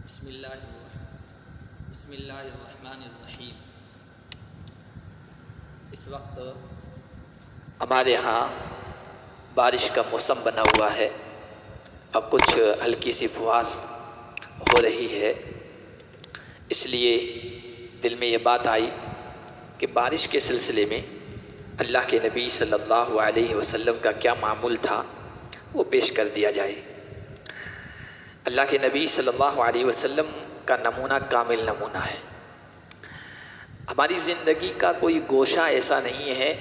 بسم اللہ الرحمن الرحیم۔ اس وقت ہمارے ہاں بارش کا موسم بنا ہوا ہے، اب کچھ ہلکی سی فوار ہو رہی ہے، اس لیے دل میں یہ بات آئی کہ بارش کے سلسلے میں اللہ کے نبی صلی اللہ علیہ وسلم کا کیا معمول تھا وہ پیش کر دیا جائے۔ اللہ کے نبی صلی اللہ علیہ وسلم کا نمونہ کامل نمونہ ہے۔ ہماری زندگی کا کوئی گوشہ ایسا نہیں ہے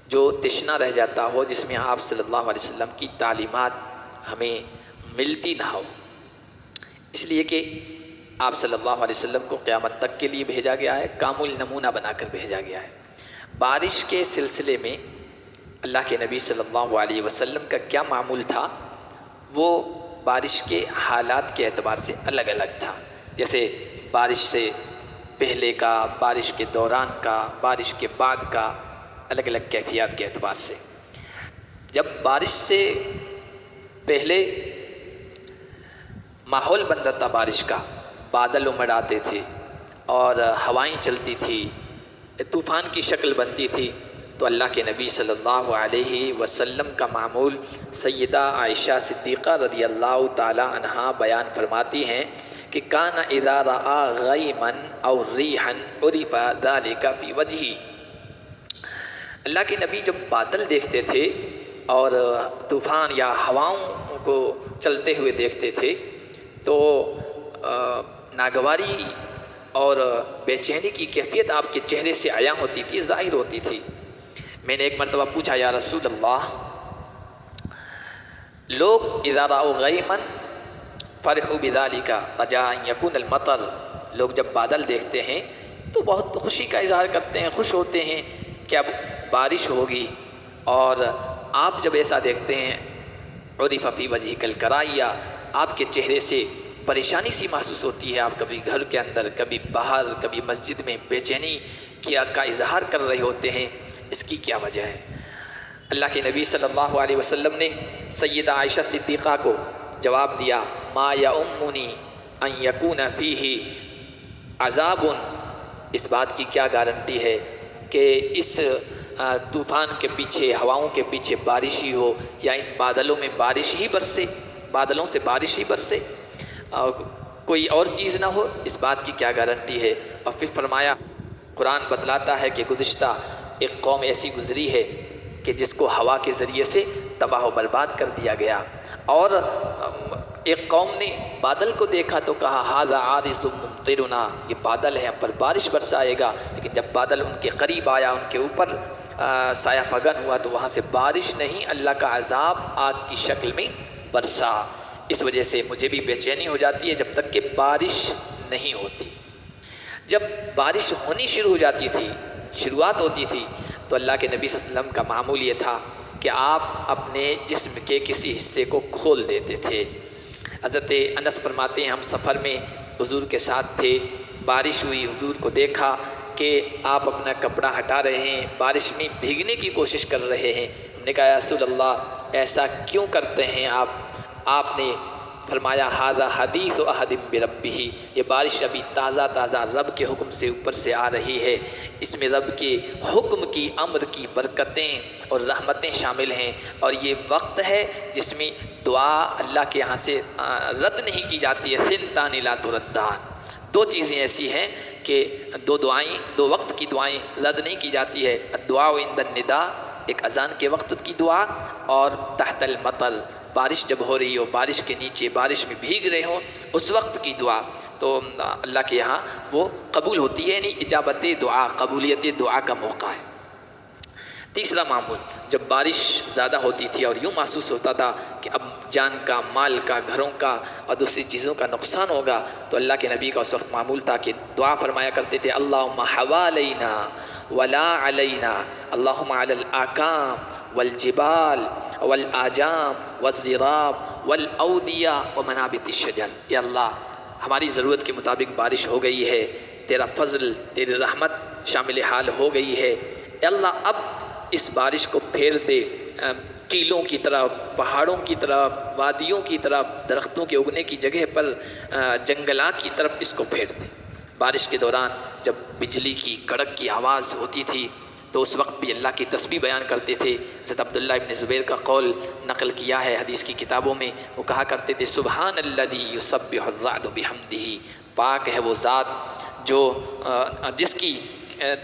جو تشنا رہ جاتا ہو جس میں آپ صلی اللہ علیہ وسلم کی تعلیمات ہمیں ملتی نہ ہو، اس لیے کہ آپ صلی اللہ علیہ وسلم کو قیامت تک کے لیے بھیجا گیا ہے، کامل نمونہ بنا کر بھیجا گیا ہے۔ بارش کے سلسلے میں اللہ کے نبی صلی اللہ علیہ وسلم کا کیا معمول تھا وہ بارش کے حالات کے اعتبار سے الگ الگ تھا، جیسے بارش سے پہلے کا، بارش کے دوران کا، بارش کے بعد کا، الگ الگ کیفیات کے اعتبار سے۔ جب بارش سے پہلے ماحول بنتا تھا بارش کا، بادل امڑ آتے تھے اور ہوائیں چلتی تھی، طوفان کی شکل بنتی تھی، تو اللہ کے نبی صلی اللہ علیہ وسلم کا معمول سیدہ عائشہ صدیقہ رضی اللہ تعالی عنہا بیان فرماتی ہیں کہ کان اذا رأى غیما او ریحا عرف ذلك فی وجہہ۔ اللہ کے نبی جب بادل دیکھتے تھے اور طوفان یا ہواؤں کو چلتے ہوئے دیکھتے تھے تو ناگواری اور بے چینی کی کیفیت آپ کے چہرے سے عیاں ہوتی تھی، ظاہر ہوتی تھی۔ میں نے ایک مرتبہ پوچھا، یا رسول اللہ، لوگ اذا رأوا غیما فرحوا بذلك رجاء ان یکون المطر، لوگ جب بادل دیکھتے ہیں تو بہت خوشی کا اظہار کرتے ہیں، خوش ہوتے ہیں کہ اب بارش ہوگی، اور آپ جب ایسا دیکھتے ہیں عرف فی وجہک الکراہیہ، آپ کے چہرے سے پریشانی سی محسوس ہوتی ہے، آپ کبھی گھر کے اندر، کبھی باہر، کبھی مسجد میں بے چینی کا اظہار کر رہے ہوتے ہیں، اس کی کیا وجہ ہے؟ اللہ کے نبی صلی اللہ علیہ وسلم نے سیدہ عائشہ صدیقہ کو جواب دیا، ما یؤمنی ان یکون فیہ عذاب، اس بات کی کیا گارنٹی ہے کہ اس طوفان کے پیچھے، ہواؤں کے پیچھے بارش ہی ہو، یا ان بادلوں میں بارش ہی برسے، بادلوں سے بارش ہی برسے، کوئی اور چیز نہ ہو، اس بات کی کیا گارنٹی ہے؟ اور پھر فرمایا، قرآن بتلاتا ہے کہ گزشتہ ایک قوم ایسی گزری ہے کہ جس کو ہوا کے ذریعے سے تباہ و برباد کر دیا گیا، اور ایک قوم نے بادل کو دیکھا تو کہا ھذا عارض ممطرنا، یہ بادل ہے، ہم پر بارش برسائے گا، لیکن جب بادل ان کے قریب آیا، ان کے اوپر سایہ فگن ہوا تو وہاں سے بارش نہیں، اللہ کا عذاب آگ کی شکل میں برسا۔ اس وجہ سے مجھے بھی بے چینی ہو جاتی ہے جب تک کہ بارش نہیں ہوتی۔ جب بارش ہونی شروع ہو جاتی تھی، شروعات ہوتی تھی، تو اللہ کے نبی صلی اللہ علیہ وسلم کا معمول یہ تھا کہ آپ اپنے جسم کے کسی حصے کو کھول دیتے تھے۔ حضرت انس فرماتے ہیں، ہم سفر میں حضور کے ساتھ تھے، بارش ہوئی، حضور کو دیکھا کہ آپ اپنا کپڑا ہٹا رہے ہیں، بارش میں بھیگنے کی کوشش کر رہے ہیں۔ ہم نے کہا، یا رسول اللہ، ایسا کیوں کرتے ہیں آپ؟ آپ نے فرمایا، ھذا حدیث احد بربہ، یہ بارش ابھی تازہ تازہ رب کے حکم سے اوپر سے آ رہی ہے، اس میں رب کے حکم کی، امر کی برکتیں اور رحمتیں شامل ہیں، اور یہ وقت ہے جس میں دعا اللہ کے یہاں سے رد نہیں کی جاتی ہے، ثنتان لا تردان، دو چیزیں ایسی ہیں کہ دو وقت کی دعائیں رد نہیں کی جاتی ہے، الدعاء عند النداء، ایک اذان کے وقت کی دعا، اور تحت المطر، بارش جب ہو رہی ہو، بارش کے نیچے، بارش میں بھیگ رہے ہوں، اس وقت کی دعا تو اللہ کے یہاں وہ قبول ہوتی ہے، یعنی اجابت دعا، قبولیت دعا کا موقع ہے۔ تیسرا معمول، جب بارش زیادہ ہوتی تھی اور یوں محسوس ہوتا تھا کہ اب جان کا، مال کا، گھروں کا اور دوسری چیزوں کا نقصان ہوگا، تو اللہ کے نبی کا اس وقت معمول تھا کہ دعا فرمایا کرتے تھے، اللہم حوالینا ولا علینا، اللہم علی الاکام والجبال والآجام والزراب والاودیہ ومنابت الشجر، یا اللہ ہماری ضرورت کے مطابق بارش ہو گئی ہے، تیرا فضل، تیری رحمت شامل حال ہو گئی ہے، اے اللہ اب اس بارش کو پھیر دے ٹیلوں کی طرح، پہاڑوں کی طرف، وادیوں کی طرف، درختوں کے اگنے کی جگہ پر جنگلات کی طرف اس کو پھیر دیں۔ بارش کے دوران جب بجلی کی کڑک کی آواز ہوتی تھی تو اس وقت بھی اللہ کی تسبیح بیان کرتے تھے۔ حضرت عبداللہ ابن زبیر کا قول نقل کیا ہے حدیث کی کتابوں میں، وہ کہا کرتے تھے سبحان الذی یسبح الرعد بحمدہ، پاک ہے وہ ذات جو جس کی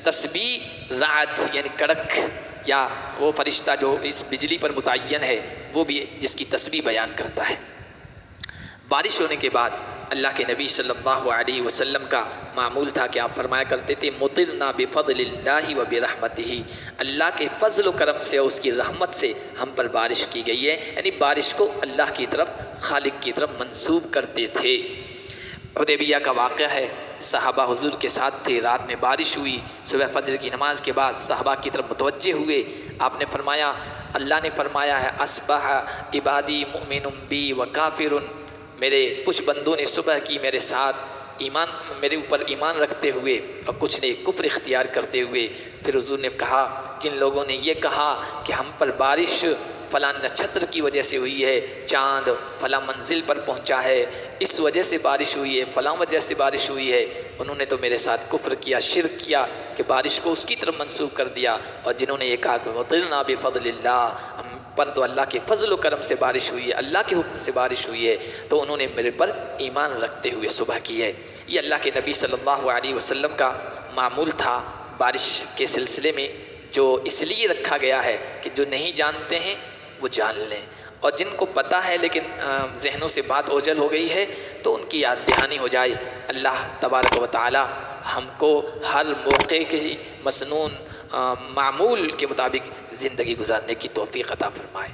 تسبیح رعد یعنی کڑک یا وہ فرشتہ جو اس بجلی پر متعین ہے وہ بھی جس کی تسبیح بیان کرتا ہے۔ بارش ہونے کے بعد اللہ کے نبی صلی اللہ علیہ وسلم کا معمول تھا کہ آپ فرمایا کرتے تھے مطرنا بفضل اللہ و برحمتہ، اللہ کے فضل و کرم سے اور اس کی رحمت سے ہم پر بارش کی گئی ہے، یعنی بارش کو اللہ کی طرف، خالق کی طرف منسوب کرتے تھے۔ حدیبیہ کا واقعہ ہے، صحابہ حضور کے ساتھ تھے، رات میں بارش ہوئی، صبح فجر کی نماز کے بعد صحابہ کی طرف متوجہ ہوئے، آپ نے فرمایا، اللہ نے فرمایا ہے اصبح عبادی مؤمن بی و کافر، میرے کچھ بندوں نے صبح کی میرے ساتھ میرے اوپر ایمان رکھتے ہوئے اور کچھ نے کفر اختیار کرتے ہوئے۔ پھر حضور نے کہا جن لوگوں نے یہ کہا کہ ہم پر بارش فلاں نچھتر کی وجہ سے ہوئی ہے، چاند فلاں منزل پر پہنچا ہے، اس وجہ سے بارش ہوئی ہے، فلاں وجہ سے بارش ہوئی ہے، انہوں نے تو میرے ساتھ کفر کیا، شرک کیا کہ بارش کو اس کی طرف منسوب کر دیا۔ اور جنہوں نے یہ کہا کہ مطرنا بفضل اللہ، ہم پر تو اللہ کے فضل و کرم سے بارش ہوئی ہے، اللہ کے حکم سے بارش ہوئی ہے، تو انہوں نے میرے پر ایمان رکھتے ہوئے صبح کی ہے۔ یہ اللہ کے نبی صلی اللہ علیہ وسلم کا معمول تھا بارش کے سلسلے میں، جو اس لیے رکھا گیا ہے کہ جو نہیں جانتے ہیں وہ جان لیں، اور جن کو پتہ ہے لیکن ذہنوں سے بات اوجھل ہو گئی ہے تو ان کی یاد دہانی ہو جائے۔ اللہ تبارک و تعالی ہم کو ہر موقع کے مسنون معمول کے مطابق زندگی گزارنے کی توفیق عطا فرمائے۔